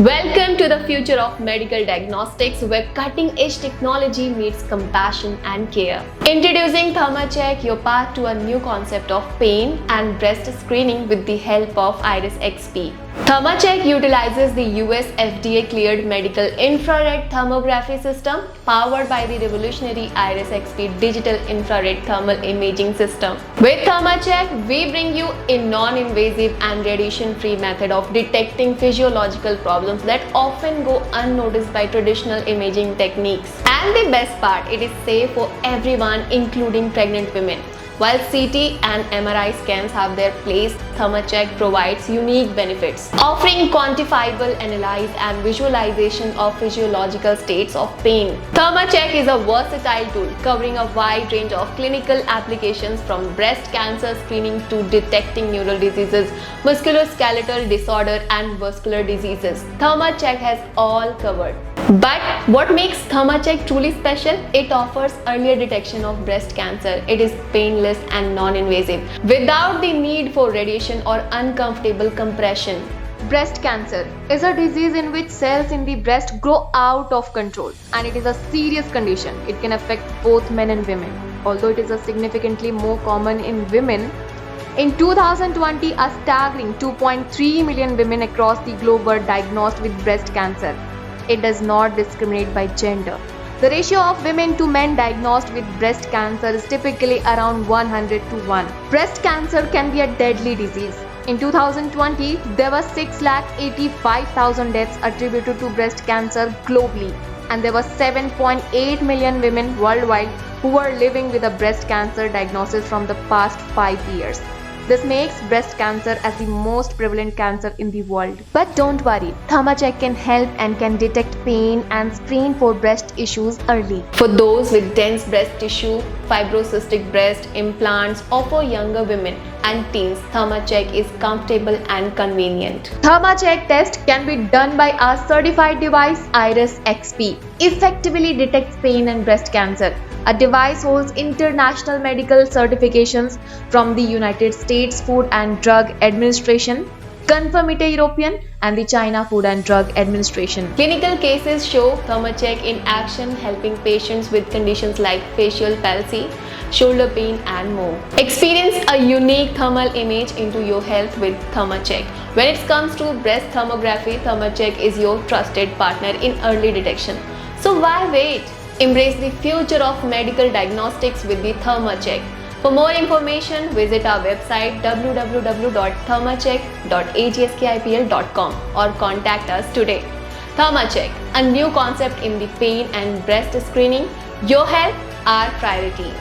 Welcome to the future of medical diagnostics where cutting edge technology meets compassion and care. Introducing ThermaCheck, your path to a new concept of pain and breast screening with the help of Iris XP. ThermaCheck utilizes the US FDA cleared medical infrared thermography system powered by the revolutionary Iris XP digital infrared thermal imaging system. With ThermaCheck, we bring you a non-invasive and radiation-free method of detecting physiological problems that often go unnoticed by traditional imaging techniques. And the best part, it is safe for everyone, including pregnant women. While CT and MRI scans have their place, ThermaCheck provides unique benefits, offering quantifiable analysis and visualization of physiological states of pain. ThermaCheck is a versatile tool covering a wide range of clinical applications from breast cancer screening to detecting neural diseases, musculoskeletal disorder, and vascular diseases. ThermaCheck has all covered. But what makes ThermaCheck truly special? It offers earlier detection of breast cancer. It is painless and non-invasive, without the need for radiation or uncomfortable compression. Breast cancer is a disease in which cells in the breast grow out of control, and it is a serious condition. It can affect both men and women. Although it is a significantly more common in women, in 2020, a staggering 2.3 million women across the globe were diagnosed with breast cancer. It does not discriminate by gender. The ratio of women to men diagnosed with breast cancer is typically around 100 to 1. Breast cancer can be a deadly disease. In 2020, there were 685,000 deaths attributed to breast cancer globally, and there were 7.8 million women worldwide who were living with a breast cancer diagnosis from the past 5 years. This makes breast cancer as the most prevalent cancer in the world. But don't worry, ThermaCheck can help and can detect pain and screen for breast issues early. For those with dense breast tissue, fibrocystic breast, implants, or for younger women and teens, ThermaCheck is comfortable and convenient. ThermaCheck test can be done by our certified device Iris XP. Effectively detects pain and breast cancer. A device holds international medical certifications from the United States Food and Drug Administration, Confirmité European, and the China Food and Drug Administration. Clinical cases show ThermaCheck in action, helping patients with conditions like facial palsy, shoulder pain, and more. Experience a unique thermal image into your health with ThermaCheck. When it comes to breast thermography, ThermaCheck is your trusted partner in early detection. So why wait? Embrace the future of medical diagnostics with the ThermaCheck. For more information, visit our website www.thermacheck.agskipl.com or contact us today. ThermaCheck, a new concept in the pain and breast screening. Your health, our priority.